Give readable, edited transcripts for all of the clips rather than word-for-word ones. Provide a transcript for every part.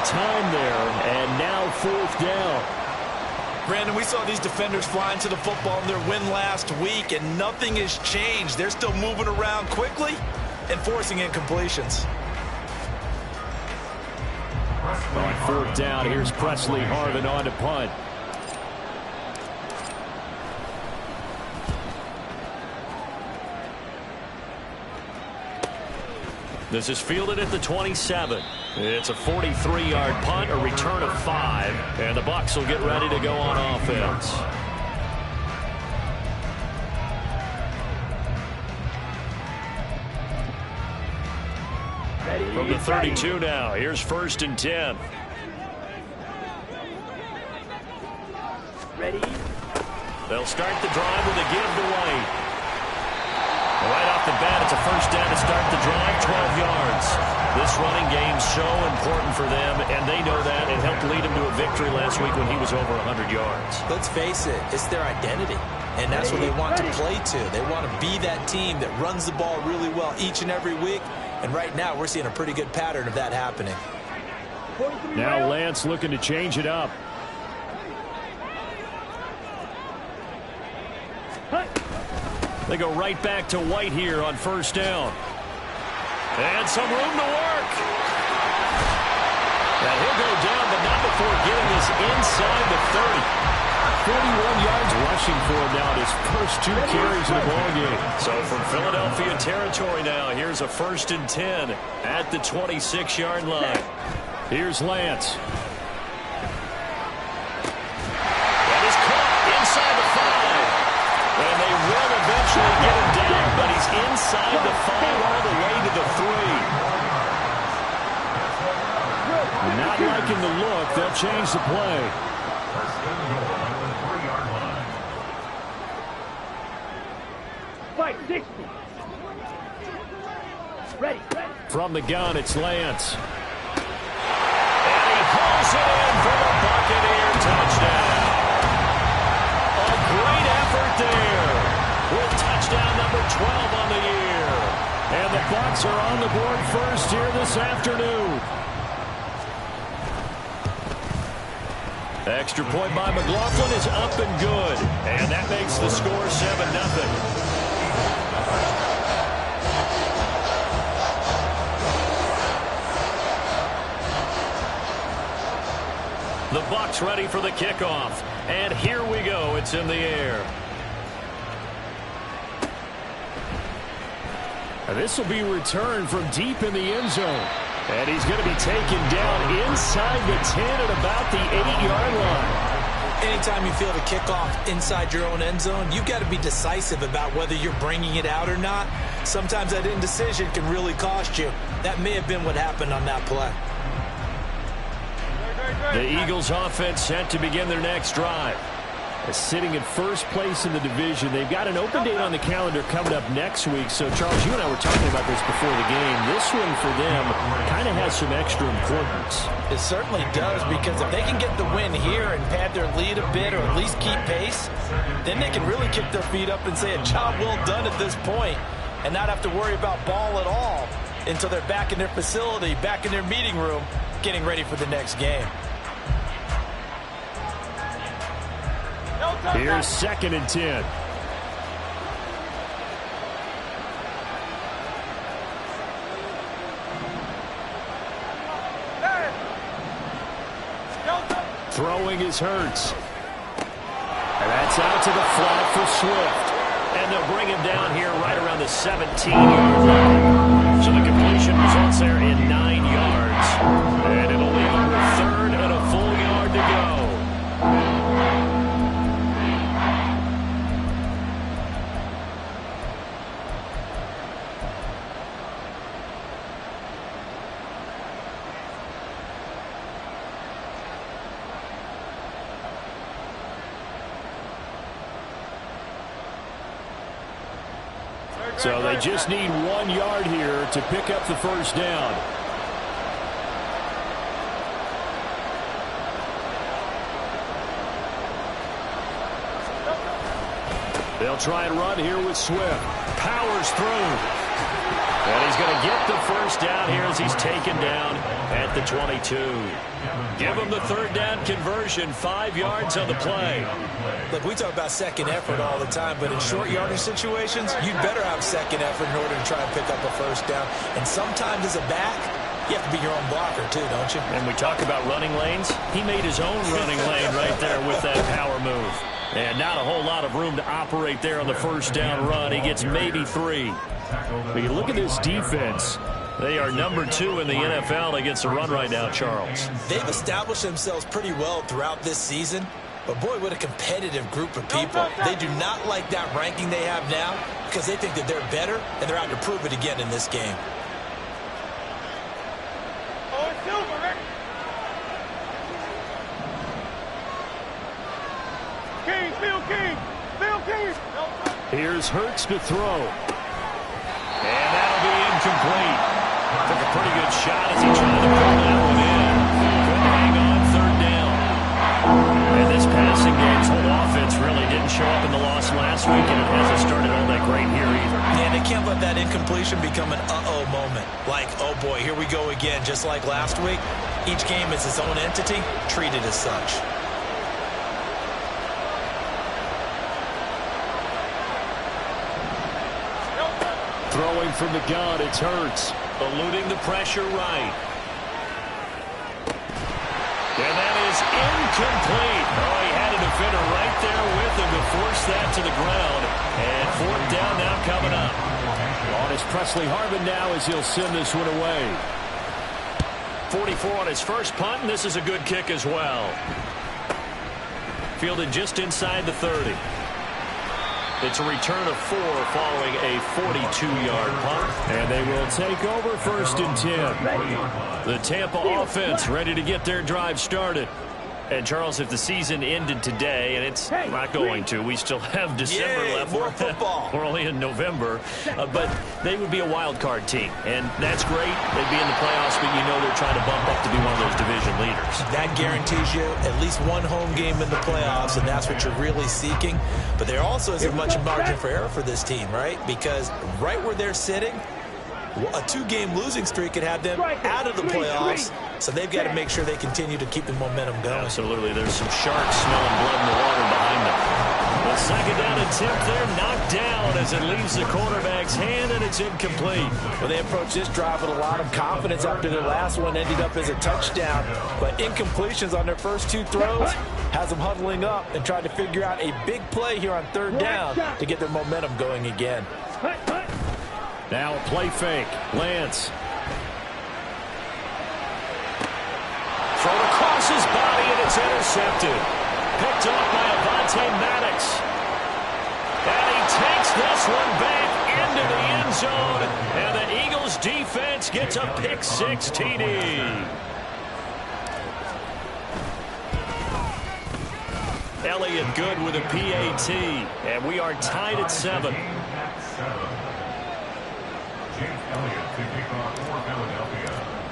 time there, and now fourth down. Brandon, we saw these defenders flying to the football in their win last week, and nothing has changed. They're still moving around quickly and forcing incompletions. On fourth down, here's Presley Harvin on to punt. This is fielded at the 27. It's a 43-yard punt, a return of 5, and the Bucs will get ready to go on offense. From the 32 now, here's 1st and 10. Ready? They'll start the drive with a give to White. Right off the bat, it's a first down to start the drive, 12 yards. This running game's so important for them, and they know that. It helped lead them to a victory last week when he was over 100 yards. Let's face it, it's their identity, and that's what they want to play to. They want to be that team that runs the ball really well each and every week, and right now we're seeing a pretty good pattern of that happening. Now Lance looking to change it up. They go right back to White here on first down. And some room to work. And he'll go down, but not before getting this inside the 30. 41 yards rushing for him now in his first 2 carries in the ballgame. So from Philadelphia territory now, here's a 1st and 10 at the 26-yard line. Here's Lance. That is caught inside the 5. And they will eventually get him down, but he's inside the 5 all the way to the 3. Not liking the look. They'll change the play. Fight 60. Ready. From the gun, it's Lance. And he pulls it in for the Buccaneer touchdown. A great effort there with touchdown number 12 on the year. And the Bucs are on the board first here this afternoon. Extra point by McLaughlin is up and good. And that makes the score 7-0. The Bucs ready for the kickoff. And here we go. It's in the air. And this will be returned from deep in the end zone. And he's going to be taken down inside the 10 at about the 8-yard line. Anytime you feel the kickoff inside your own end zone, you've got to be decisive about whether you're bringing it out or not. Sometimes that indecision can really cost you. That may have been what happened on that play. The Eagles offense set to begin their next drive. Sitting in first place in the division. They've got an open date on the calendar coming up next week. So, Charles, you and I were talking about this before the game. This one for them kind of has some extra importance. It certainly does, because if they can get the win here and pad their lead a bit or at least keep pace, then they can really kick their feet up and say a job well done at this point and not have to worry about ball at all until they're back in their facility, back in their meeting room, getting ready for the next game. Here's 2nd and 10. Throwing is Hurts. And that's out to the flat for Swift. And they'll bring him down here right around the 17-yard line. So the completion results there in 9 yards. And it'll leave him with 3rd and a full yard to go. So they just need 1 yard here to pick up the first down. They'll try and run here with Swift. Powers through. And he's going to get the first down here as he's taken down at the 22. Give him the third down conversion, 5 yards on the play. Look, we talk about second effort all the time, but in short yardage situations, you'd better have second effort in order to try and pick up a first down. And sometimes as a back, you have to be your own blocker too, don't you? And we talk about running lanes. He made his own running lane right there with that power move. And not a whole lot of room to operate there on the first down run. He gets maybe 3. But you look at this defense. They are number 2 in the NFL against the run right now, Charles. They've established themselves pretty well throughout this season. But, boy, what a competitive group of people. They do not like that ranking they have now because they think that they're better, and they're out to prove it again in this game. Here's Hurts to throw. And that'll be incomplete. Took a pretty good shot as he tried to pull that one in. Couldn't hang on third down. And this passing game's whole offense really didn't show up in the loss last week, and it hasn't started all that great here either. Yeah, they can't let that incompletion become an uh-oh moment. Like, oh boy, here we go again, just like last week. Each game is its own entity, treated as such. Throwing from the gun, it's Hurts. Eluding the pressure right. And that is incomplete. Oh, he had a defender right there with him to force that to the ground. And fourth down now coming up. On is Presley Harvin now as he'll send this one away. 44 on his first punt, and this is a good kick as well. Fielded just inside the 30. It's a return of 4 following a 42-yard punt. And they will take over first and 10. The Tampa offense ready to get their drive started. And, Charles, if the season ended today, and it's not going to, we still have December left. More football. We're only in November. But they would be a wild card team. And that's great. They'd be in the playoffs, but you know they're trying to bump up to be one of those division leaders. That guarantees you at least one home game in the playoffs, and that's what you're really seeking. But there also isn't much margin for error for this team, right? Because right where they're sitting, a 2-game losing streak could have them out of the playoffs, so they've got to make sure they continue to keep the momentum going. Absolutely. There's some sharks smelling blood in the water behind them. The second down attempt there, knocked down as it leaves the quarterback's hand, and it's incomplete. Well, they approached this drive with a lot of confidence after their last one ended up as a touchdown. But incompletions on their first 2 throws has them huddling up and trying to figure out a big play here on third down to get their momentum going again. Now a play fake. Lance. Thrown across his body, and it's intercepted. Picked up by Avonte Maddox. And he takes this one back into the end zone. And the Eagles defense gets a pick-6 TD. Elliott good with a PAT. And we are tied at 7.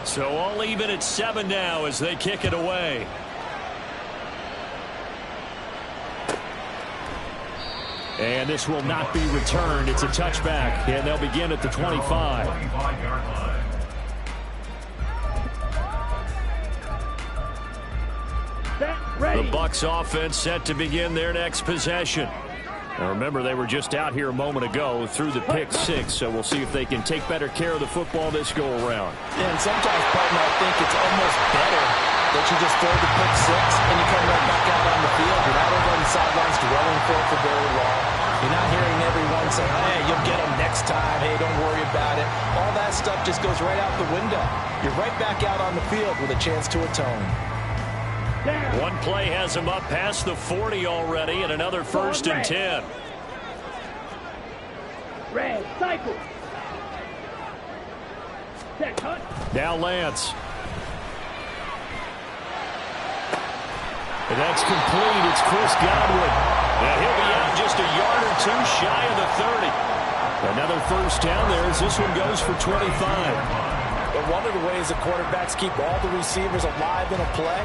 So all even at 7 now as they kick it away. And this will not be returned. It's a touchback, and they'll begin at the 25. The Bucs offense set to begin their next possession. Now remember, they were just out here a moment ago through the pick-6, so we'll see if they can take better care of the football this go-around. Yeah, and sometimes, partner, I think it's almost better that you just throw the pick-6 and you come right back out on the field. You're not over on the sidelines dwelling for very long. You're not hearing everyone say, hey, you'll get them next time. Hey, don't worry about it. All that stuff just goes right out the window. You're right back out on the field with a chance to atone. One play has him up past the 40 already, and another first and 10. Red, cycle. Now Lance. And that's complete. It's Chris Godwin. And he'll be out just a yard or 2 shy of the 30. Another first down there as this one goes for 25. But one of the ways the quarterbacks keep all the receivers alive in a play,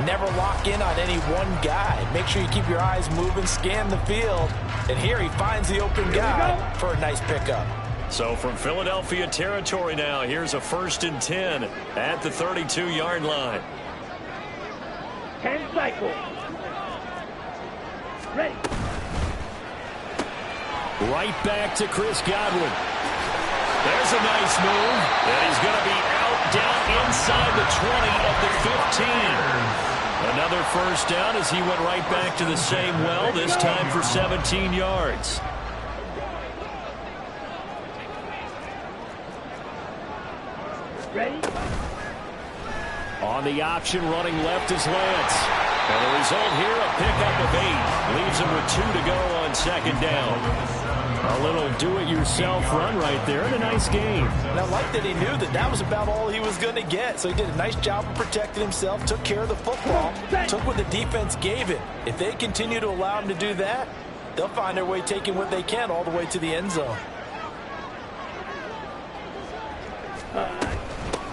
never lock in on any one guy. Make sure you keep your eyes moving, scan the field. And here he finds the open guy for a nice pickup. So from Philadelphia territory now, here's a 1st and 10 at the 32-yard line. 10 cycles. Ready. Right back to Chris Godwin. There's a nice move. And he's going to be out down inside the 20 of the 15. Another first down as he went right back to the same well, this time for 17 yards. Ready? On the option, running left is Lance. And the result here, a pickup of 8. Leaves him with 2 to go on 2nd down. A little do-it-yourself run right there, and a nice game. And I like that he knew that that was about all he was going to get. So he did a nice job of protecting himself, took care of the football, took what the defense gave him. If they continue to allow him to do that, they'll find their way taking what they can all the way to the end zone.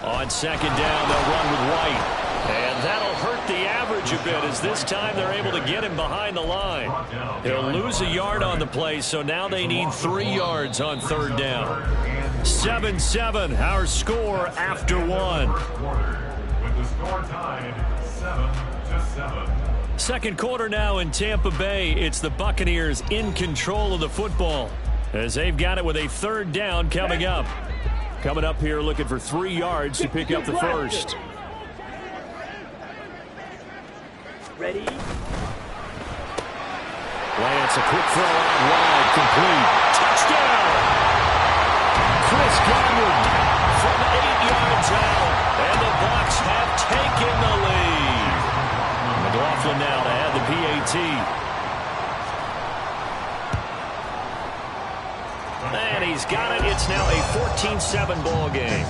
On 2nd down, they'll run with White. And that'll hurt the average a bit as this time they're able to get him behind the line. He'll lose a yard on the play, so now they need 3 yards on 3rd down. 7-7, our score after 1. With the score tied 7-7. Second quarter now in Tampa Bay. It's the Buccaneers in control of the football as they've got it with a 3rd down coming up. Coming up here looking for 3 yards to pick up the first. Ready? Lance, a quick throw out wide, complete. Touchdown! Chris Godwin from 8 yards out, and the Bucs have taken the lead. McLaughlin now to add the PAT. And he's got it. It's now a 14-7 ball game.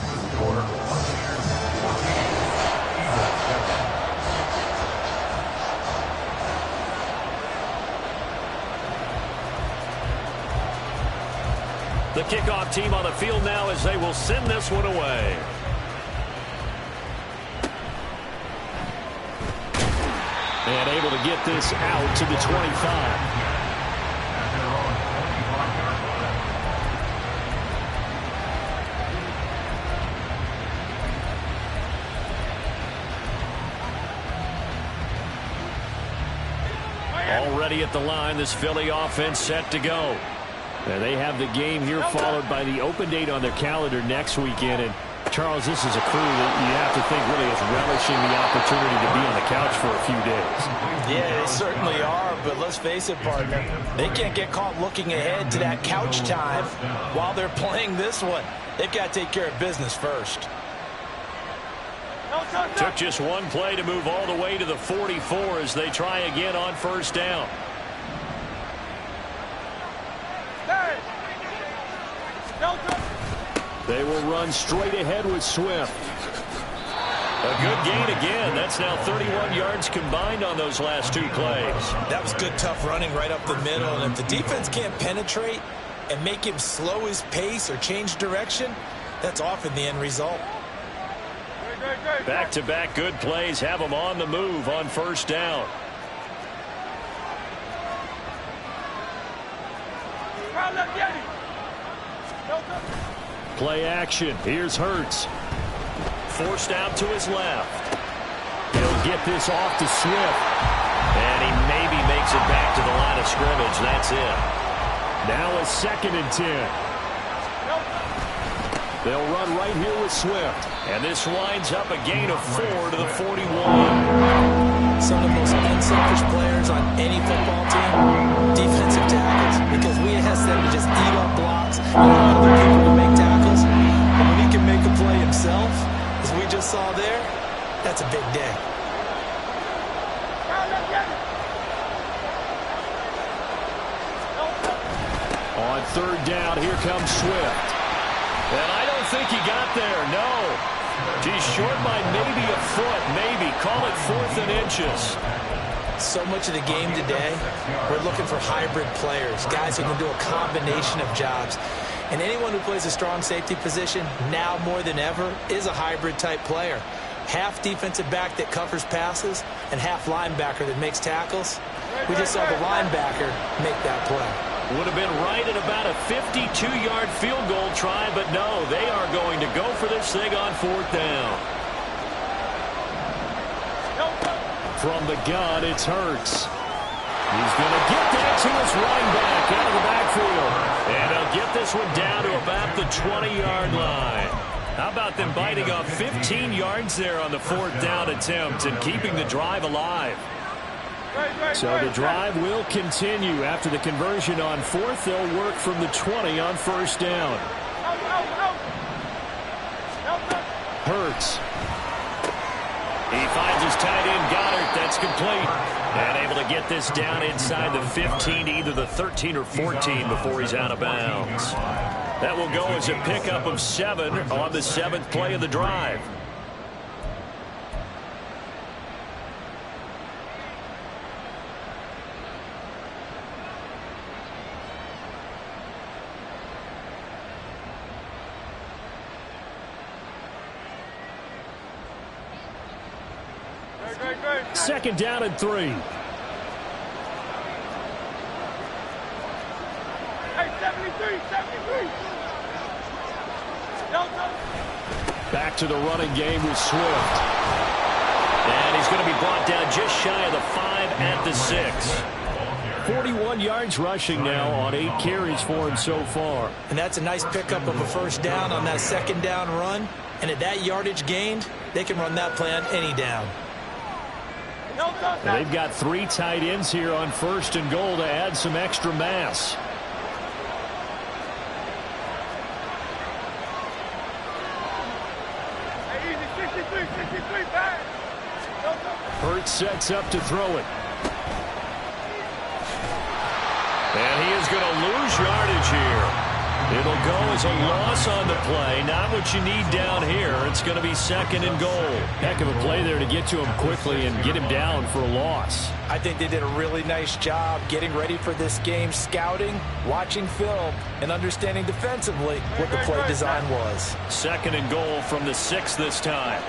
The kickoff team on the field now as they will send this one away. And able to get this out to the 25. Already at the line, this Philly offense set to go. And they have the game here followed by the open date on their calendar next weekend. And Charles, this is a crew that you have to think really is relishing the opportunity to be on the couch for a few days. Yeah, they certainly are, but let's face it, partner. They can't get caught looking ahead to that couch time while they're playing this one. They've got to take care of business first. Took just one play to move all the way to the 44 as they try again on 1st down. They will run straight ahead with Swift. A good gain again. That's now 31 yards combined on those last 2 plays. That was good, tough running right up the middle. And if the defense can't penetrate and make him slow his pace or change direction, that's often the end result. Back-to-back good plays have them on the move on 1st down. Play action. Here's Hurts. Forced out to his left. He'll get this off to Swift. And he maybe makes it back to the line of scrimmage. That's it. Now a 2nd and 10. They'll run right here with Swift. And this winds up a gain of 4 to the 41. Some of the most unselfish players on any football team, defensive tackles, because we ask them to just eat up blocks and allow other people to make tackles. But when he can make a play himself, as we just saw there, that's a big day. On 3rd down, here comes Swift. And I don't think he got there, no. He's short by maybe a foot, maybe. Call it 4th and inches. So much of the game today, we're looking for hybrid players, guys who can do a combination of jobs. And anyone who plays a strong safety position, now more than ever, is a hybrid-type player. Half defensive back that covers passes and half linebacker that makes tackles. We just saw the linebacker make that play. Would have been right at about a 52-yard field goal try, but no, they are going to go for this thing on 4th down. From the gun, it's Hurts. He's going to get that to his running back out of the backfield. And he'll get this one down to about the 20-yard line. How about them biting off 15 yards there on the 4th down attempt and keeping the drive alive? So the drive will continue. After the conversion on 4th, they'll work from the 20 on 1st down. Hurts. He finds his tight end, Goddard. That's complete. And able to get this down inside the 15, either the 13 or 14 before he's out of bounds. That will go as a pickup of 7 on the 7th play of the drive. Second down and 3. Hey, 73. Back to the running game with Swift. And he's going to be brought down just shy of the 5 at the 6. 41 yards rushing now on 8 carries for him so far. And that's a nice pickup of a 1st down on that 2nd down run. And at that yardage gained, they can run that play on any down. And they've got 3 tight ends here on 1st and goal to add some extra mass. Hurts sets up to throw it. And he is going to lose yardage here. It'll go as a loss on the play. Not what you need down here. It's going to be 2nd and goal. Heck of a play there to get to him quickly and get him down for a loss. I think they did a really nice job getting ready for this game, scouting, watching film, and understanding defensively what the play design was. 2nd and goal from the 6 this time.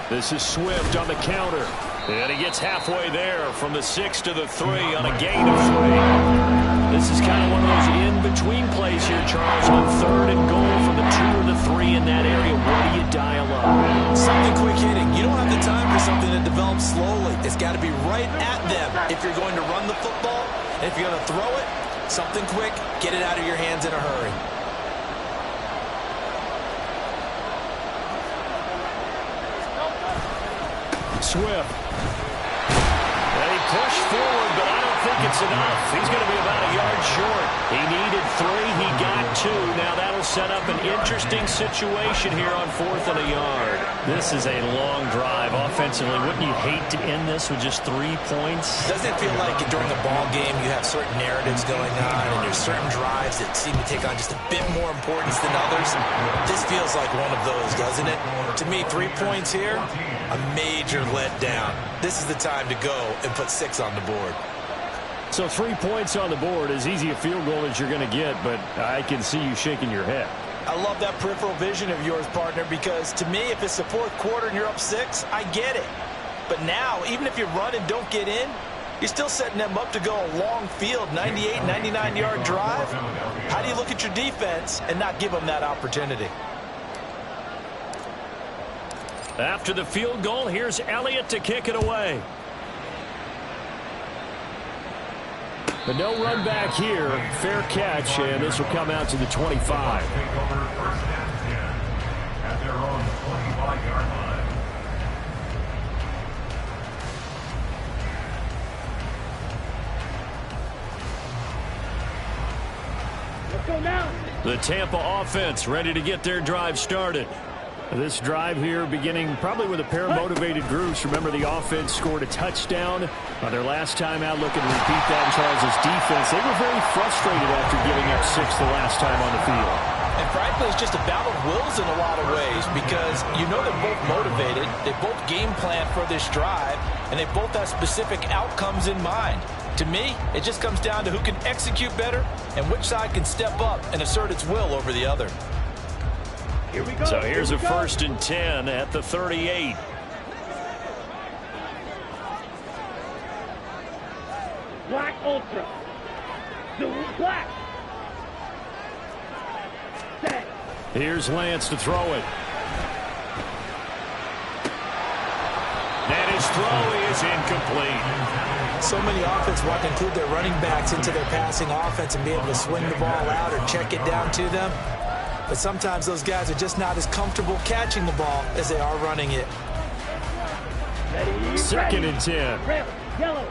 This is Swift on the counter. And he gets halfway there from the 6 to the 3 on a gain of 3. This is kind of one of those in-between plays here, Charles, on 3rd and goal from the 2 or the 3 in that area. What do you dial up? Something quick hitting. You don't have the time for something that develops slowly. It's got to be right at them if you're going to run the football. And if you're going to throw it, something quick, get it out of your hands in a hurry. Swift. And he pushed forward, but I don't think it's enough. He's going to be about a yard short. He needed 3. He got 2. Now that'll set up an interesting situation here on 4th and a yard. This is a long drive offensively. Wouldn't you hate to end this with just 3 points? Doesn't it feel like during a ball game you have certain narratives going on and there's certain drives that seem to take on just a bit more importance than others? This feels like one of those, doesn't it? To me, 3 points here, a major letdown. This is the time to go and put 6 on the board. So 3 points on the board, as easy a field goal as you're going to get, but I can see you shaking your head. I love that peripheral vision of yours, partner, because to me, if it's the 4th quarter and you're up 6, I get it. But now, even if you run and don't get in, you're still setting them up to go a long field, 98, 99-yard drive. How do you look at your defense and not give them that opportunity? After the field goal, here's Elliott to kick it away. But no run back here. Fair catch, and this will come out to the 25. Take over 1st and 10 at their own 25-yard line. Let's go now. The Tampa offense ready to get their drive started. This drive here beginning probably with a pair of motivated groups. Remember, the offense scored a touchdown on their last time out. Looking to repeat that in Charles' defense. They were very frustrated after giving up 6 the last time on the field. And frankly, it's just a battle of wills in a lot of ways because you know they're both motivated. They both game plan for this drive, and they both have specific outcomes in mind. To me, it just comes down to who can execute better and which side can step up and assert its will over the other. Here we go. So here's a 1st and 10 at the 38. Black Ultra. Blue Black. Set. Here's Lance to throw it. And his throw is incomplete. So many offenses want to include their running backs into their passing offense and be able to swing the ball out or check it down to them. But sometimes those guys are just not as comfortable catching the ball as they are running it. Ready, 2nd and 10. Red, yellow.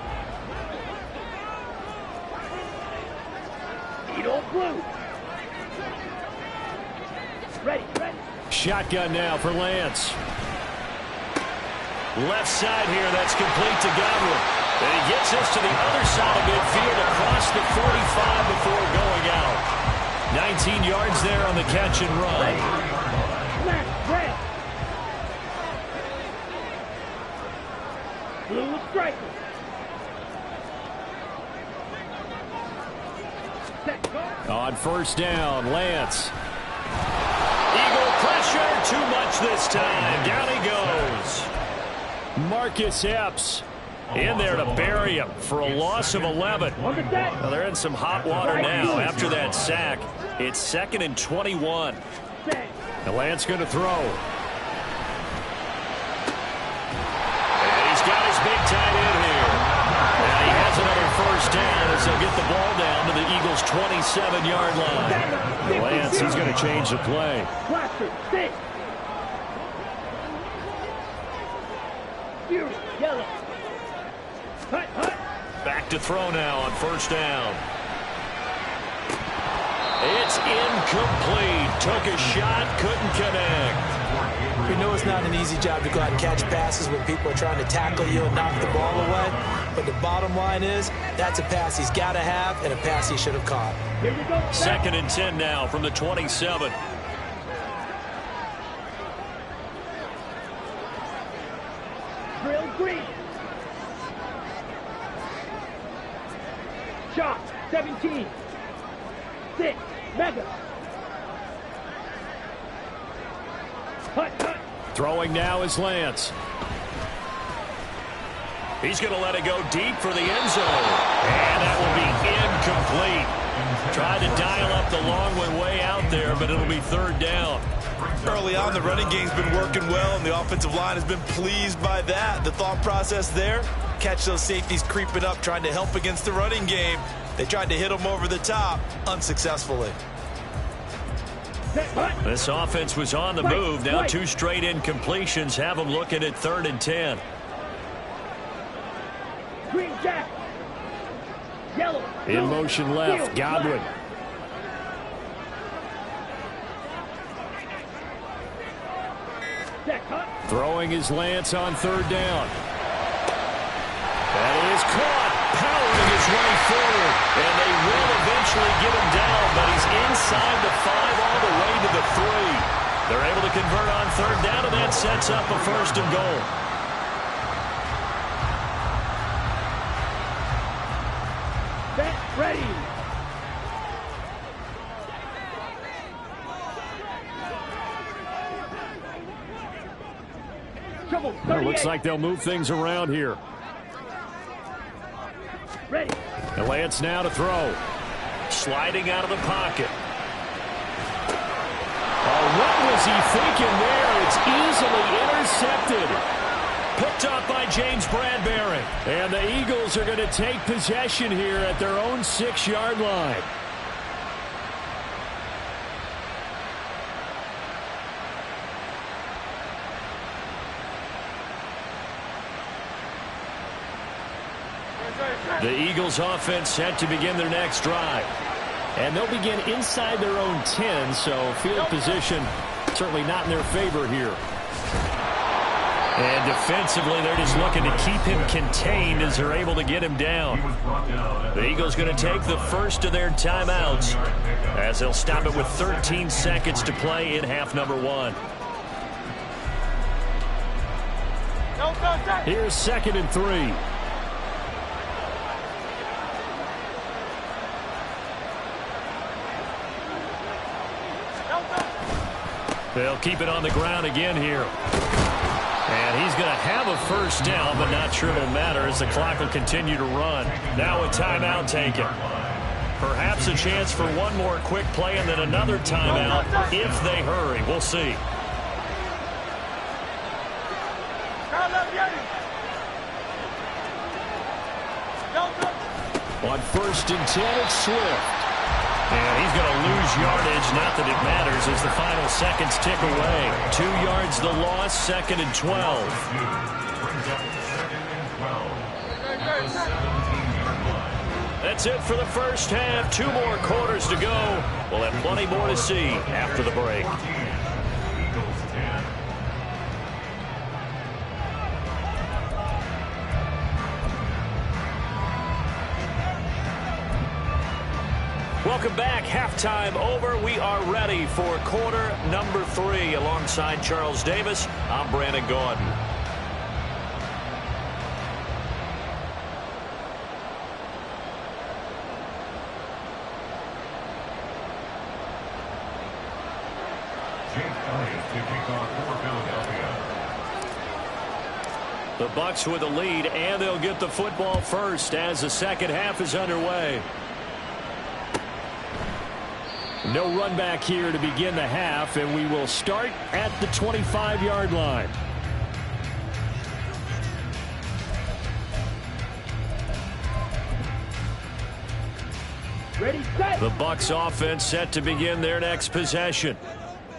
Edo blue. Ready. Shotgun now for Lance. Left side here, that's complete to Godwin. And he gets us to the other side of midfield across the 45 before going out. 19 yards there on the catch and run. Left, red. Blue striker. Set, go. On 1st down, Lance. Eagle pressure, too much this time. Down he goes. Marcus Epps in there to bury him for a loss of 11. On the set. Well, they're in some hot water now after that sack. It's 2nd and 21. Set. And Lance going to throw. And he's got his big tight end here. And he has another 1st down as they'll get the ball down to the Eagles' 27-yard line. Lance, he's going to change the play. Blaster, sit. Fury, yellow. Hut. Back to throw now on 1st down. It's incomplete. Took a shot, couldn't connect. We know it's not an easy job to go out and catch passes when people are trying to tackle you and knock the ball away. But the bottom line is, that's a pass he's got to have and a pass he should have caught. Here we go. 2nd and 10 now from the 27. Drill green. Shot, 17. 6, mega. Hut. Throwing now is Lance. He's going to let it go deep for the end zone. And that will be incomplete. Tried to dial up the long one way out there, but it'll be 3rd down. Early on, the running game's been working well, and the offensive line has been pleased by that. The thought process there, catch those safeties creeping up, trying to help against the running game. They tried to hit them over the top, unsuccessfully. This offense was on the move. Now 2 straight incompletions have them looking at 3rd and 10. Green jack. Yellow. In motion left, Godwin. Throwing his Lance on 3rd down. That is caught, powering his way forward. And they will eventually get him down, but he's inside the 5 all the way to the 3. They're able to convert on 3rd down, and that sets up a 1st and goal. Set, ready. Well, looks like they'll move things around here. Ready. And Lance now to throw. Sliding out of the pocket. Oh, what was he thinking there? It's easily intercepted. Picked up by James Bradbury. And the Eagles are going to take possession here at their own 6-yard line. The Eagles offense set to begin their next drive. And they'll begin inside their own 10, so field position certainly not in their favor here. And defensively, they're just looking to keep him contained as they're able to get him down. The Eagles going to take the first of their timeouts as they'll stop it with 13 seconds to play in half number 1. Here's 2nd and 3. They'll keep it on the ground again here. And he's going to have a first down, but not sure it'll matter as the clock will continue to run. Now a timeout taken. Perhaps a chance for one more quick play and then another timeout if they hurry. We'll see. On 1st and 10, it's Swift. And he's going to lose yardage. Not that it matters as the final seconds tick away. 2 yards the loss, 2nd and 12. That's it for the first half. 2 more quarters to go. We'll have plenty more to see after the break. Welcome back. Halftime over. We are ready for quarter number 3. Alongside Charles Davis, I'm Brandon Gaudin. The Bucks with the lead, and they'll get the football first as the second half is underway. No run back here to begin the half, and we will start at the 25-yard line. Ready, set. The Bucks offense set to begin their next possession.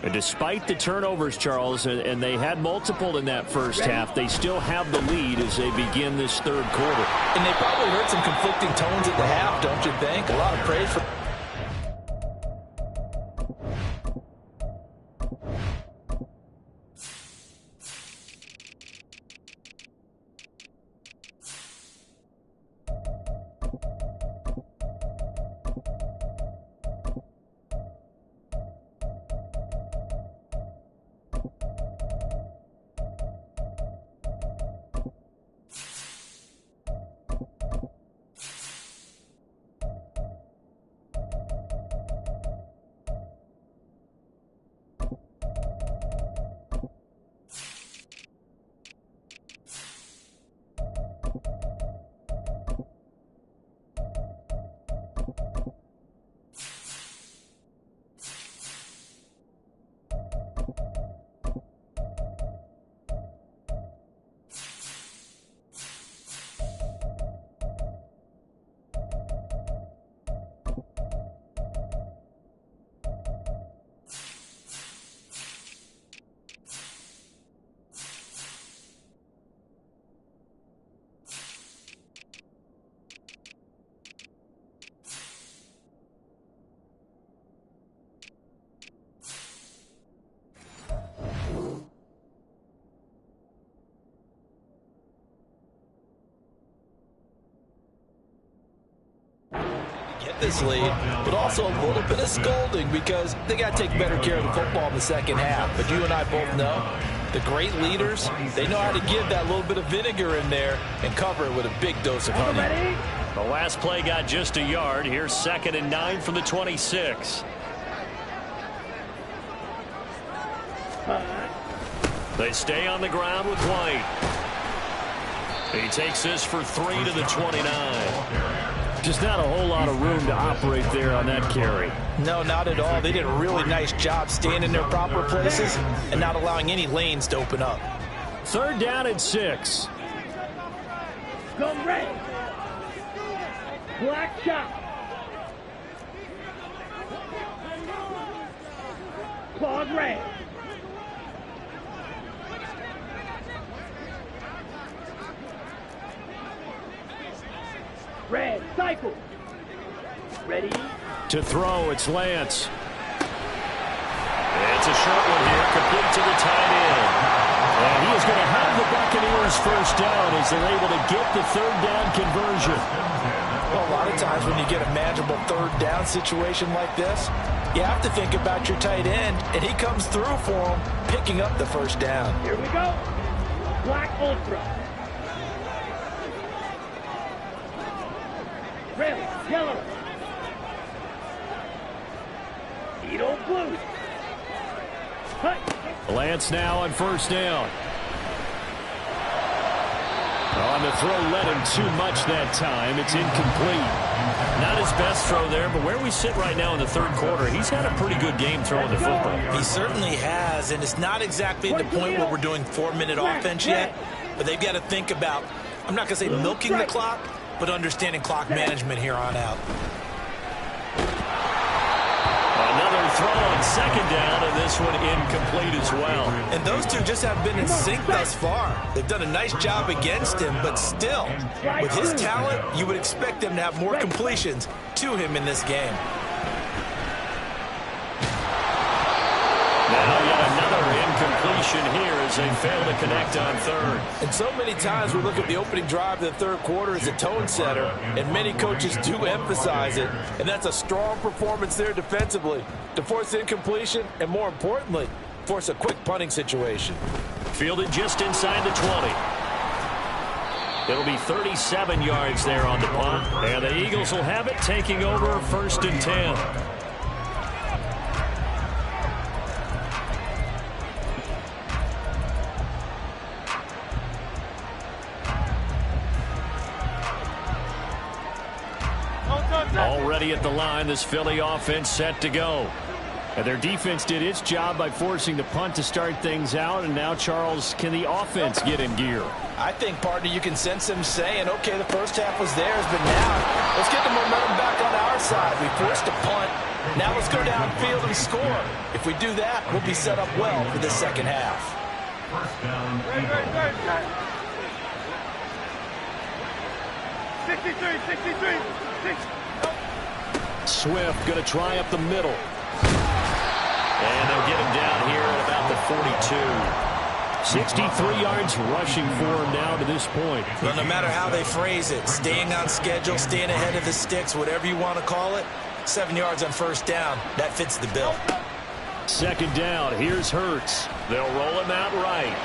And despite the turnovers, Charles, and they had multiple in that first half, they still have the lead as they begin this third quarter. And they probably heard some conflicting tones at the half, don't you think? A lot of praise for... this lead, but also a little bit of scolding because they got to take better care of the football in the second half. But you and I both know the great leaders, they know how to give that little bit of vinegar in there and cover it with a big dose of honey. The last play got just a yard. Here's 2nd and 9 from the 26. They stay on the ground with White. He takes this for 3 to the 29. Just not a whole lot of room to operate there on that carry. No, not at all. They did a really nice job staying in their proper places and not allowing any lanes to open up. 3rd down and 6. Go red. Black shot. Claws red. Red, cycle. Ready. To throw, it's Lance. It's a short one here, complete to the tight end. And he is going to have the Buccaneers first down as they're able to get the 3rd down conversion. Well, a lot of times when you get a manageable 3rd down situation like this, you have to think about your tight end, and he comes through for him, picking up the first down. Here we go. Black Ultra. Red, yellow. Edo blue. Lance now on first down. On the throw, led him too much that time. It's incomplete. Not his best throw there, but where we sit right now in the third quarter, he's had a pretty good game throwing the football. He certainly has, and it's not exactly the point where we're doing 4-minute offense yet, but they've got to think about, I'm not going to say milking the clock, but understanding clock management here on out. Another throw on second down, and this one incomplete as well. And those two just have been in sync thus far. They've done a nice job against him, but still, with his talent, you would expect them to have more completions to him in this game. Now yet another incompletion here as they fail to connect on third. And so many times we look at the opening drive of the third quarter as a tone setter, and many coaches do emphasize it, and that's a strong performance there defensively to force incompletion and, more importantly, force a quick punting situation. Fielded just inside the 20. It'll be 37 yards there on the punt, and the Eagles will have it taking over 1st and 10. Already at the line, this Philly offense set to go. And their defense did its job by forcing the punt to start things out. And now, Charles, can the offense get in gear? I think, partner, you can sense them saying, okay, the first half was theirs, but now let's get the momentum back on our side. We forced a punt. Now let's go downfield and score. If we do that, we'll be set up well for the second half. First down, 63. Swift going to try up the middle. And they'll get him down here at about the 42. 63 yards rushing for him now to this point. Well, no matter how they phrase it, staying on schedule, staying ahead of the sticks, whatever you want to call it, 7 yards on first down, that fits the bill. Second down, here's Hurts. They'll roll him out right.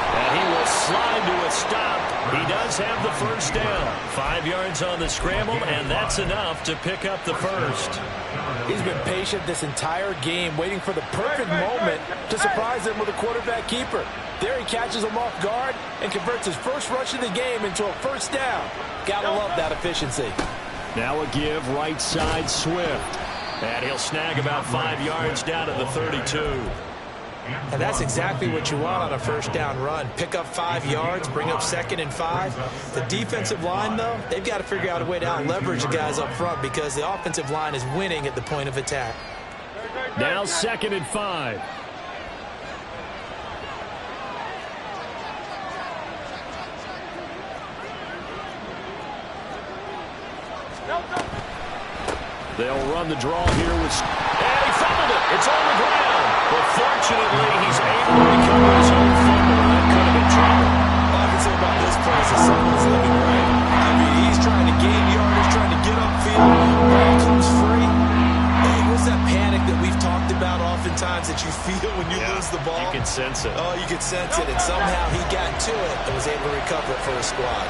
And he will slide to a stop. He does have the first down. 5 yards on the scramble, and that's enough to pick up the first. He's been patient this entire game, waiting for the perfect moment to surprise them with a quarterback keeper. There he catches him off guard and converts his first rush of the game into a first down. Gotta love that efficiency. Now a give right side Swift. And he'll snag about 5 yards down at the 32. And that's exactly what you want on a first down run. Pick up 5 yards, bring up 2nd and 5. The defensive line, though, they've got to figure out a way to out-leverage the guys up front because the offensive line is winning at the point of attack. Now 2nd and 5. They'll run the draw here with... And he fumbled it. It's on the ground. But fortunately, he's able to recover his own fumble. That could have been trouble. All I can say about this play is that someone's living right. I mean, he's trying to gain yardage, trying to get upfield. Ball comes free. Hey, what's that panic that we've talked about oftentimes that you feel when you lose the ball? You can sense it. Oh, you can sense it. And somehow he got to it and was able to recover it for his squad.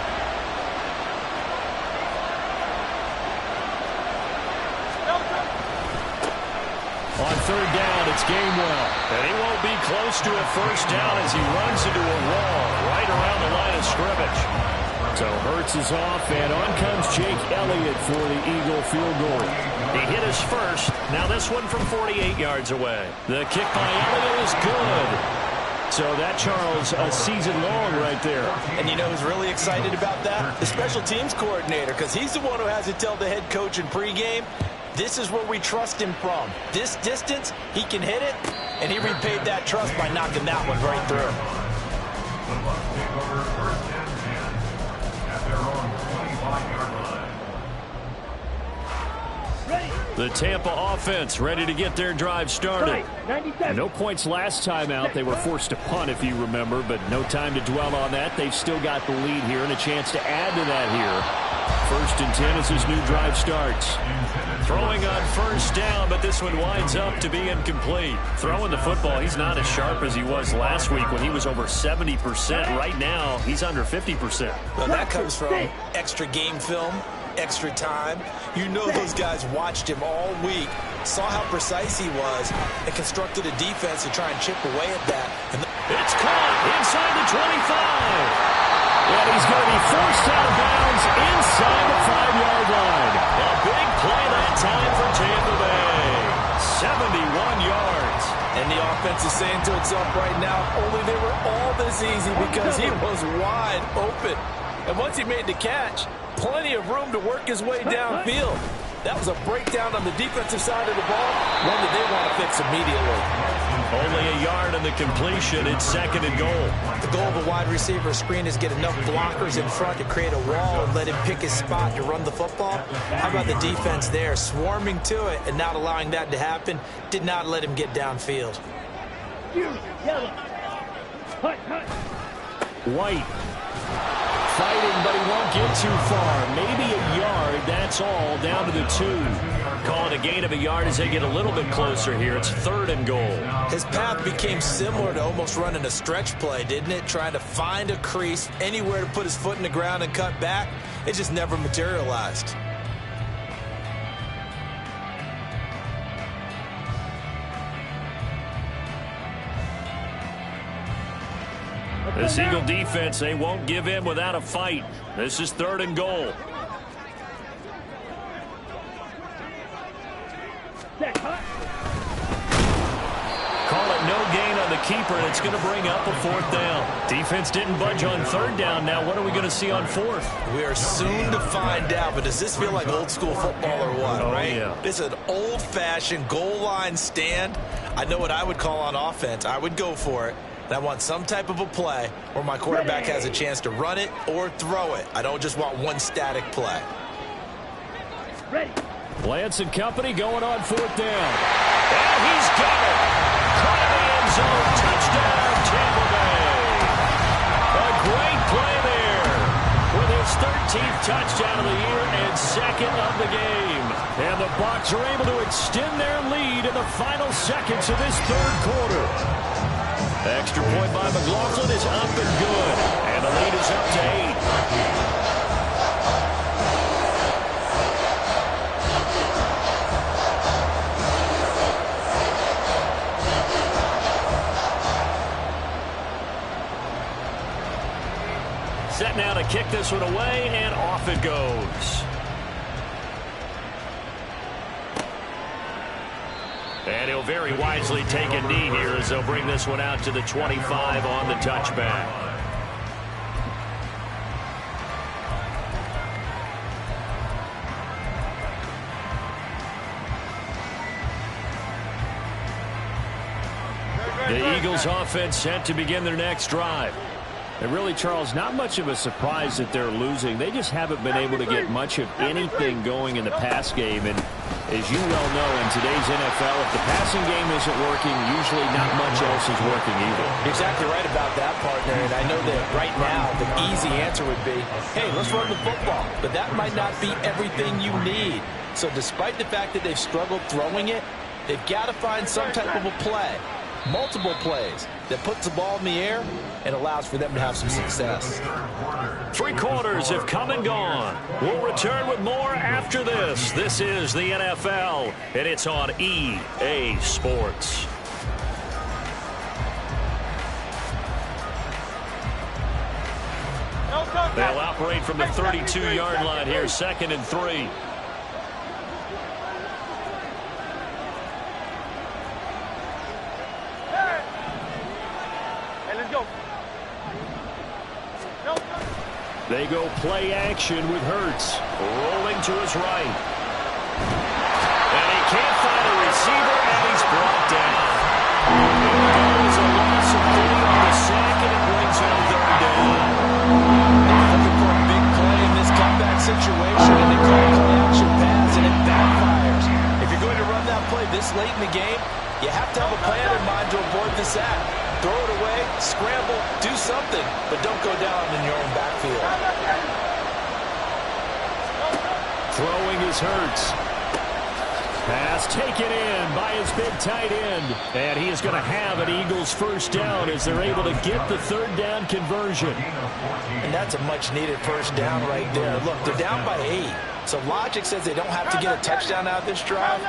On third down, it's Gainwell. And he won't be close to a first down as he runs into a wall right around the line of scrimmage. So Hurts is off, and on comes Jake Elliott for the Eagle field goal. He hit his first. Now this one from 48 yards away. The kick by Elliott is good. So that, Charles, a season long right there. And you know who's really excited about that? The special teams coordinator, because he's the one who has to tell the head coach in pregame, this is where we trust him from. This distance, he can hit it, and he repaid that trust by knocking that one right through. the Bucs take over 1st and 10 at their own 25-yard line. Ready. The Tampa offense ready to get their drive started. 97. No points last time out. They were forced to punt, if you remember, but no time to dwell on that. They've still got the lead here and a chance to add to that here. 1st and 10 as this new drive starts. Throwing on first down, but this one winds up to be incomplete. Throwing the football, he's not as sharp as he was last week when he was over 70%. Right now, he's under 50%. Well, that comes from extra game film, extra time. You know those guys watched him all week, saw how precise he was, and constructed a defense to try and chip away at that. And it's caught inside the 25. And he's going to be forced out of bounds inside the 5-yard line. A big play that time for Tampa Bay. 71 yards. And the offense is saying to itself right now, only they were all this easy because he was wide open. And once he made the catch, plenty of room to work his way downfield. That was a breakdown on the defensive side of the ball, one that they want to fix immediately. Only a yard on the completion. It's 2nd and goal. The goal of a wide receiver screen is get enough blockers in front to create a wall and let him pick his spot to run the football. How about the defense there, swarming to it and not allowing that to happen? Did not let him get downfield. Yellow. Hut, hut. White fighting, but he won't get too far. Maybe a yard, that's all, down to the 2. Call it a gain of a yard as they get a little bit closer here. It's 3rd and goal. His path became similar to almost running a stretch play, didn't it? Trying to find a crease, anywhere to put his foot in the ground and cut back. It just never materialized. This Eagle defense, they won't give in without a fight. This is 3rd and goal. Call it no gain on the keeper, and it's going to bring up a 4th down. Defense didn't budge on 3rd down. Now what are we going to see on 4th? We are soon to find out, but does this feel like old school football or what, right? Yeah. This is an old-fashioned goal line stand. I know what I would call on offense. I would go for it. And I want some type of a play where my quarterback has a chance to run it or throw it. I don't just want one static play. Ready. Lance and company going on 4th down. And he's got it. Caught in the end zone. Touchdown, Tampa Bay. A great play there with his 13th touchdown of the year and 2nd of the game. And the Bucs are able to extend their lead in the final seconds of this 3rd quarter. Extra point by McLaughlin is up and good. And the lead is up to 8. Set now to kick this one away, and off it goes. And he'll very wisely take a knee here as they'll bring this one out to the 25 on the touchback. The Eagles offense set to begin their next drive. And really, Charles, not much of a surprise that they're losing. They just haven't been able to get much of anything going in the pass game. And as you well know, in today's NFL, if the passing game isn't working, usually not much else is working either. You're exactly right about that, partner. And I know that right now the easy answer would be, hey, let's run the football. But that might not be everything you need. So despite the fact that they've struggled throwing it, they've got to find some type of a play. Multiple plays that puts the ball in the air and allows for them to have some success. 3 quarters have come and gone. We'll return with more after this. This is the NFL, and it's on EA Sports. They'll operate from the 32-yard line here, 2nd and 3. They go play action with Hurts. Rolling to his right. And he can't find a receiver, and he's brought down. There is a loss of 3 on the sack, and it brings him 3rd down. Looking for a big play in this comeback situation, and they call play action pass, and it backfires. If you're going to run that play this late in the game, you have to have a plan in mind to avoid the sack. Throw it away, scramble, do something, but don't go down in your own backfield. Throwing is Hurts. Pass taken in by his big tight end. And he is going to have an Eagles 1st down as they're able to get the 3rd down conversion. And that's a much-needed 1st down right there. Look, they're down by 8. So logic says they don't have to get a touchdown out of this drive.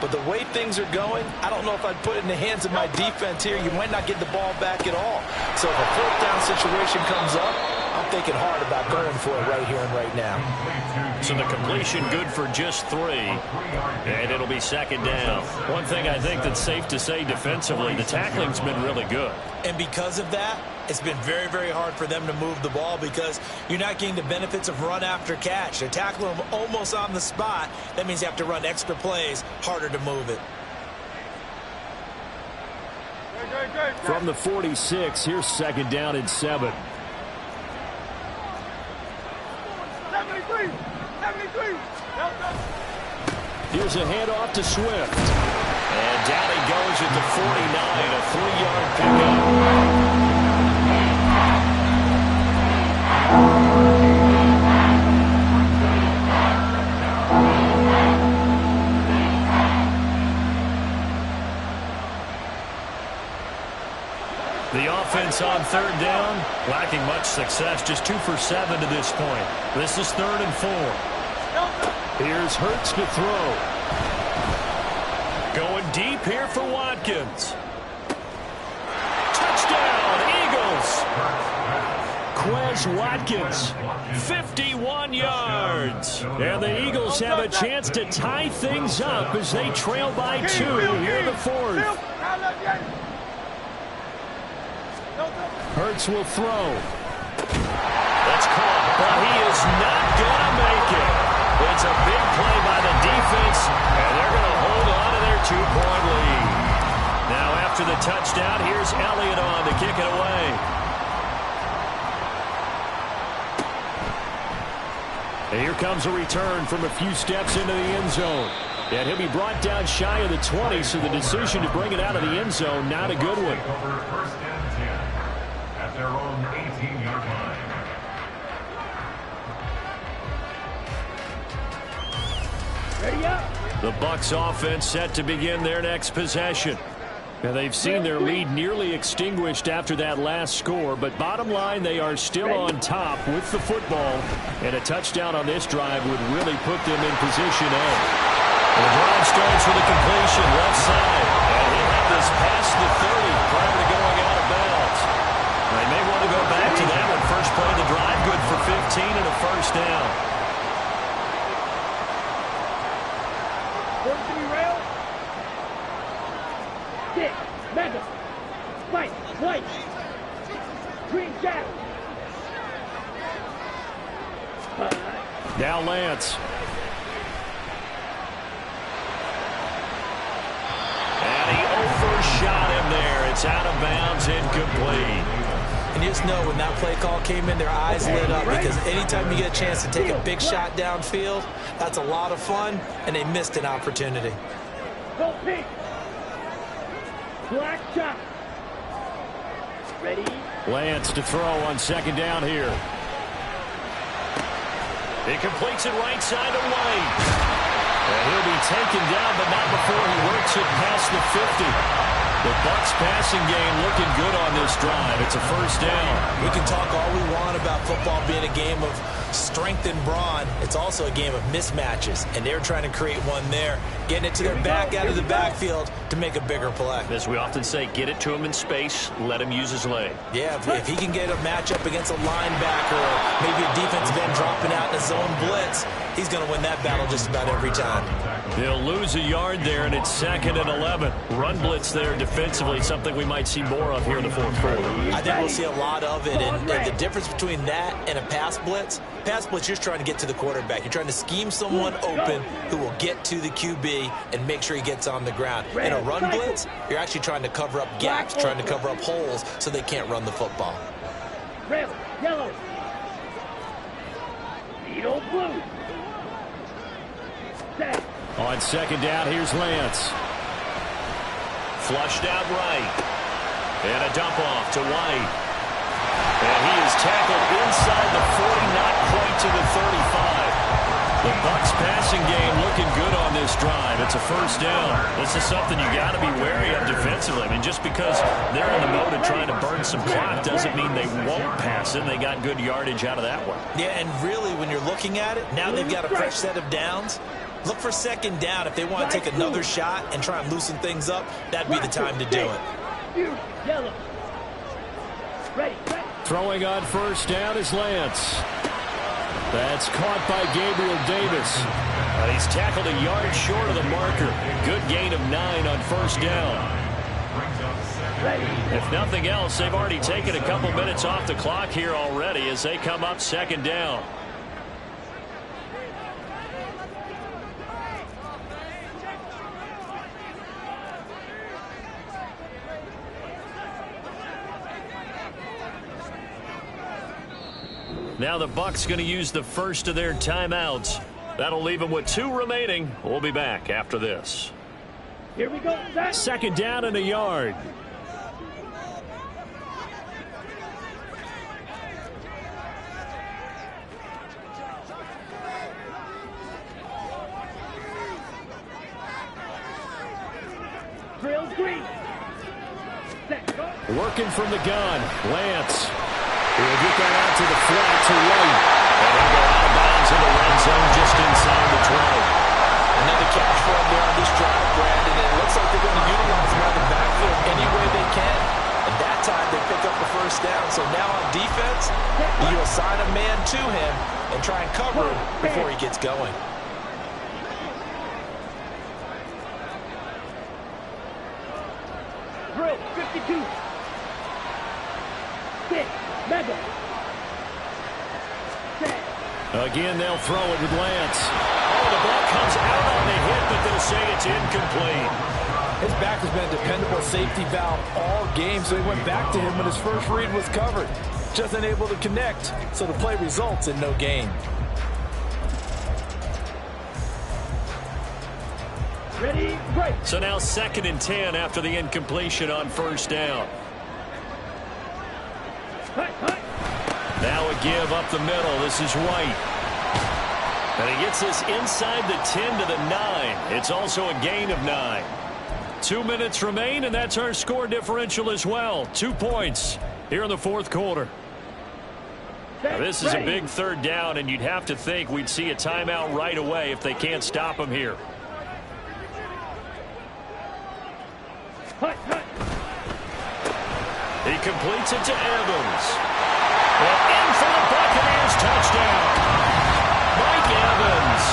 But the way things are going, I don't know if I'd put it in the hands of my defense here. You might not get the ball back at all. So if a fourth down situation comes up, I'm thinking hard about going for it right here and right now. So the completion good for just 3, and it'll be second down. One thing I think that's safe to say defensively, the tackling's been really good. And because of that, it's been very, very hard for them to move the ball because you're not getting the benefits of run after catch. They're tackling them almost on the spot. That means you have to run extra plays, harder to move it. From the 46, here's second down and 7. 73. Here's a handoff to Swift. And down he goes at the 49, a 3-yard pickup. The offense on third down, lacking much success, just 2 for 7 to this point. This is 3rd and 4. Here's Hurts to throw. Going deep here for Watkins. Touchdown, Eagles. Quez Watkins, 51 yards. And the Eagles have a chance to tie things up as they trail by 2 here in the 4th. Hurts will throw. That's caught, but he is not going to make it. It's a big play by the defense, and they're going to hold on to their 2-point lead. Now after the touchdown, here's Elliott on to kick it away. And here comes a return from a few steps into the end zone. And he'll be brought down shy of the 20, so the decision to bring it out of the end zone, not a good one. First and 10 at their own 18-yard line. Ready up. The Bucs offense set to begin their next possession. Now they've seen their lead nearly extinguished after that last score, but bottom line, they are still on top with the football, and a touchdown on this drive would really put them in position A. The drive starts with a completion left side, and he'll have this past the 30 prior to going out of bounds. They may want to go back to that one. First play of the drive, good for 15 and a first down. Going to be rail. Stick. Mega. Spike. White. Green jack. Now Lance. And he overshot him there. It's out of bounds, incomplete. And you just know when that play call came in, their eyes lit up because anytime you get a chance to take a big shot downfield, that's a lot of fun, and they missed an opportunity. Go pink. Black shot. Ready. Lance to throw on second down here. He completes it right side to White. And he'll be taken down, but not before he works it past the 50. The Bucs passing game looking good on this drive. It's a first down. We can talk all we want about football being a game of strength and brawn. It's also a game of mismatches, and they're trying to create one there, getting it to their back out of the backfield to make a bigger play. As we often say, get it to him in space, let him use his leg. Yeah, if he can get a matchup against a linebacker or maybe a defensive end dropping out in a zone blitz, he's going to win that battle just about every time. They'll lose a yard there, and it's 2nd and 11. Run blitz there defensively, something we might see more of here in the 4th quarter. I think we'll see a lot of it, and the difference between that and a pass blitz, you're just trying to get to the quarterback. You're trying to scheme someone open who will get to the QB and make sure he gets on the ground. In a run blitz, you're actually trying to cover up gaps, trying to cover up holes so they can't run the football. Red. Yellow. Needle blue. Set. On second down, here's Lance. Flushed out right. And a dump off to White. And he is tackled inside the 40, not quite to the 35. The Bucs passing game looking good on this drive. It's a first down. This is something you got to be wary of defensively. I mean, just because they're in the mode of trying to burn some clock doesn't mean they won't pass it. They got good yardage out of that one. Yeah, and really, when you're looking at it, now they've got a fresh set of downs. Look for second down. If they want to take another shot and try and loosen things up, that'd be the time to do it. Yellow. Ready. Throwing on first down is Lance. That's caught by Gabriel Davis. And he's tackled a yard short of the marker. Good gain of 9 on first down. If nothing else, they've already taken a couple minutes off the clock here already as they come up second down. Now the Bucs going to use the first of their timeouts. That'll leave them with 2 remaining. We'll be back after this. Here we go. Second down and a yard. Drill green. Working from the gun. Lance. He'll get that out to the flat to right. And he'll go out of bounds in the red zone just inside the 20. Another catch for him there on this drive, Brandon. And it looks like they're going to utilize him on the backfield any way they can. And that time they pick up the first down. So now on defense, you assign a man to him and try and cover him before he gets going. Drill 52. 6. Mega. Again, they'll throw it with Lance. Oh, the ball comes out on the hit, but they'll say it's incomplete. His back has been a dependable safety valve all game, so he went back to him when his first read was covered. Just unable to connect, so the play results in no gain. Ready, break. So now 2nd and 10 after the incompletion on first down. Now a give up the middle. This is White. And he gets this inside the 10 to the 9. It's also a gain of 9. 2 minutes remain, and that's our score differential as well. 2 points here in the 4th quarter. Now this is a big third down, and you'd have to think we'd see a timeout right away if they can't stop him here. He completes it to Evans. And in for the Buccaneers touchdown. Mike Evans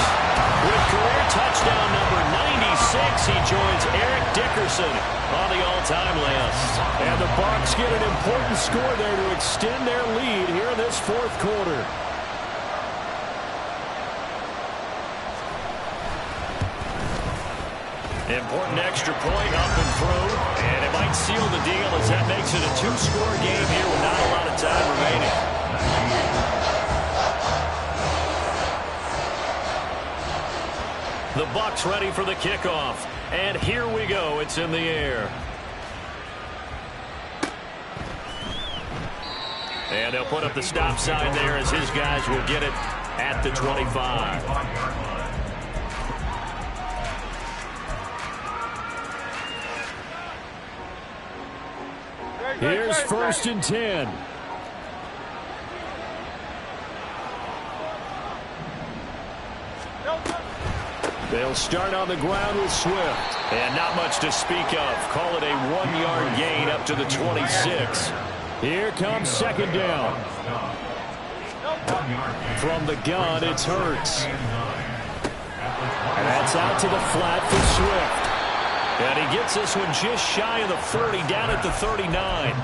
with career touchdown number 96. He joins Eric Dickerson on the all-time list. And the Bucs get an important score there to extend their lead here in this 4th quarter. Important extra point up and through, and it might seal the deal as that makes it a 2-score game here with not a lot of time remaining. The Bucs ready for the kickoff, and here we go. It's in the air. And they'll put up the stop sign there as his guys will get it at the 25. Here's 1st and 10. They'll start on the ground with Swift. And not much to speak of. Call it a 1-yard gain up to the 26. Here comes 2nd down. From the gun, it's Hurts. And that's out to the flat for Swift. And he gets this one just shy of the 40, down at the 39.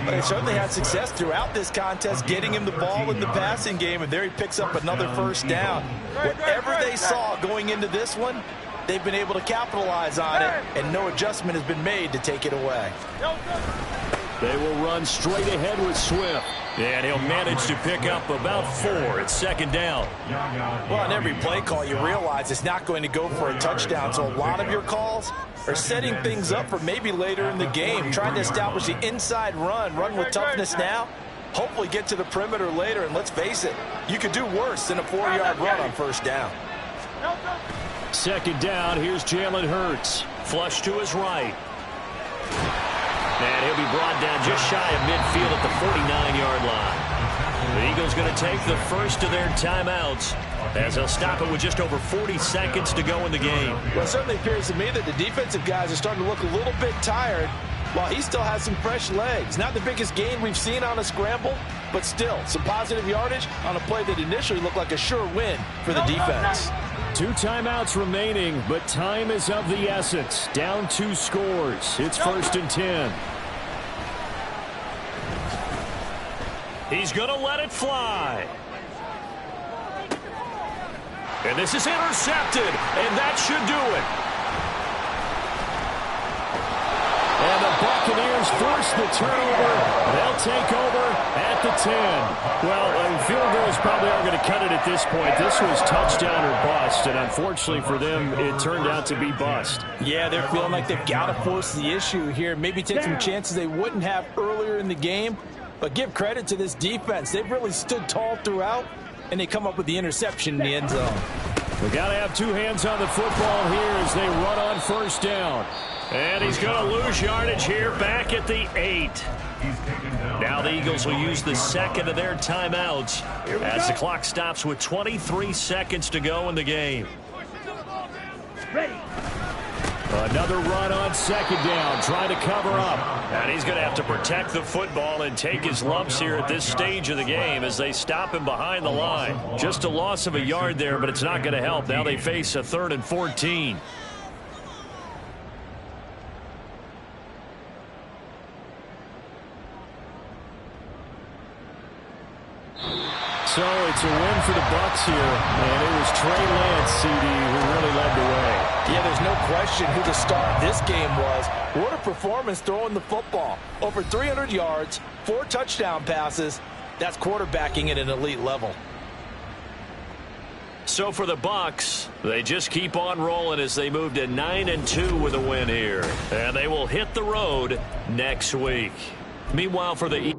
They certainly had success throughout this contest, getting him the ball in the passing game, and there he picks up another first down. Whatever they saw going into this one, they've been able to capitalize on it, and no adjustment has been made to take it away. They will run straight ahead with Swift. And he'll manage to pick up about 4. It's 2nd down. Well, on every play call, you realize it's not going to go for a touchdown, so a lot of your calls are setting things up for maybe later in the game, trying to establish the inside run with toughness now, hopefully get to the perimeter later. And let's face it, you could do worse than a 4-yard run on first down. Second down, here's Jalen Hurts. Flush to his right. And he'll be brought down just shy of midfield at the 49-yard line. The Eagles going to take the first of their timeouts as they'll stop it with just over 40 seconds to go in the game. Well, it certainly appears to me that the defensive guys are starting to look a little bit tired while he still has some fresh legs. Not the biggest gain we've seen on a scramble, but still some positive yardage on a play that initially looked like a sure win for the defense. 2 timeouts remaining, but time is of the essence. Down 2 scores. It's 1st and 10. He's going to let it fly. And this is intercepted, and that should do it. And the Buccaneers force the turnover. They'll take over at the 10. Well, field goals probably aren't going to cut it at this point. This was touchdown or bust, and unfortunately for them, it turned out to be bust. Yeah, they're feeling like they've got to force the issue here. Maybe take some chances they wouldn't have earlier in the game. But give credit to this defense. They've really stood tall throughout, and they come up with the interception in the end zone. We got to have 2 hands on the football here as they run on first down. And he's going to lose yardage here back at the 8. Now the Eagles will use the second of their timeouts as the clock stops with 23 seconds to go in the game. Ready. Another run on second down, trying to cover up. And he's going to have to protect the football and take his lumps here at this stage of the game as they stop him behind the line. Just a loss of a yard there, but it's not going to help. Now they face a 3rd and 14. So it's a win for the Bucs here, and it was Trey Lance, CD, who really led the way. Yeah, there's no question who the star of this game was. What a performance throwing the football. Over 300 yards, 4 touchdown passes. That's quarterbacking at an elite level. So for the Bucs, they just keep on rolling as they move to 9-2 with a win here. And they will hit the road next week. Meanwhile, for the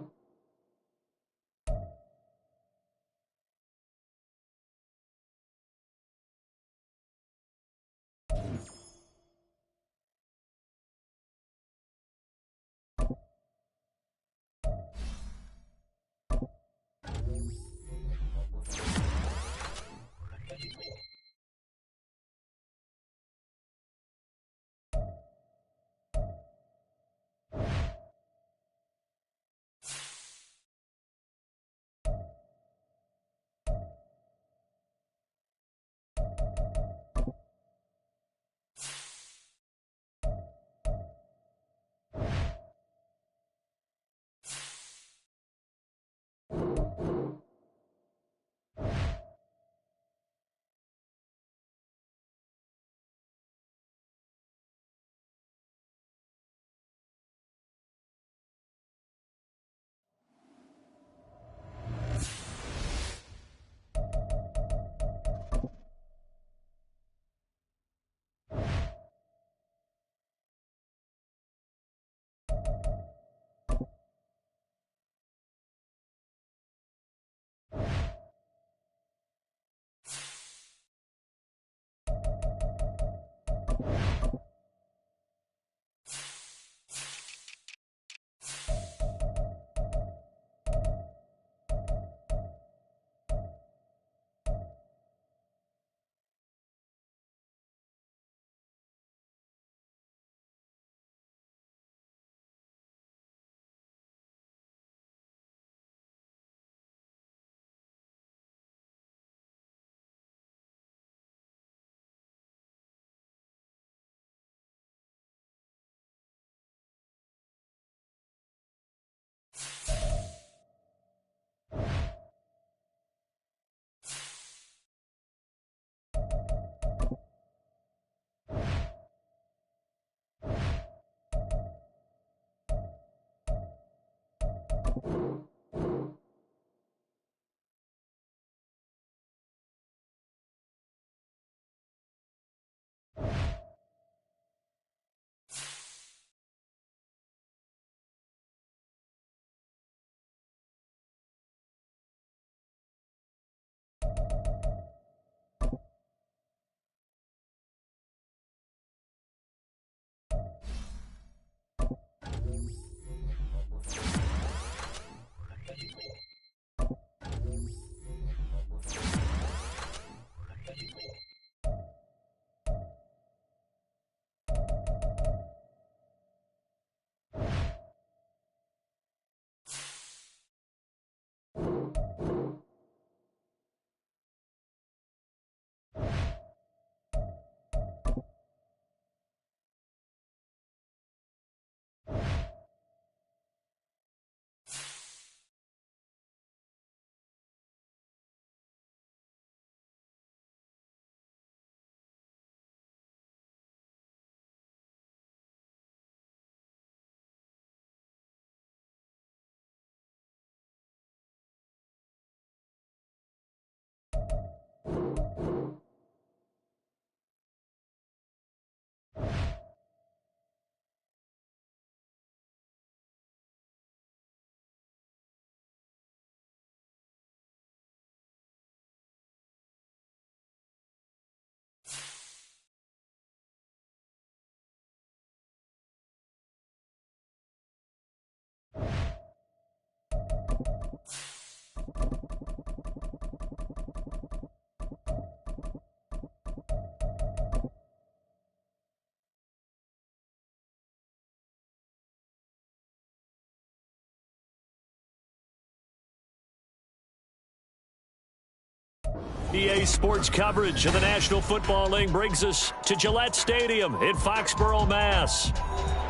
EA Sports coverage of the National Football League brings us to Gillette Stadium in Foxborough, Mass.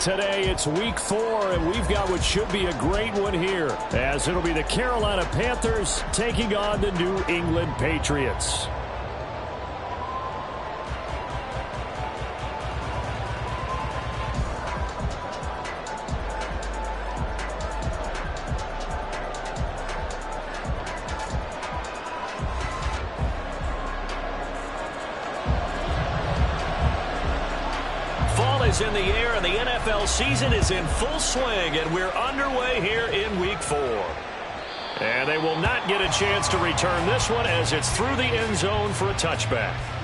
Today it's week 4, and we've got what should be a great one here, as it'll be the Carolina Panthers taking on the New England Patriots. Is in the air, and the NFL season is in full swing, and we're underway here in week 4. And they will not get a chance to return this one, as it's through the end zone for a touchback.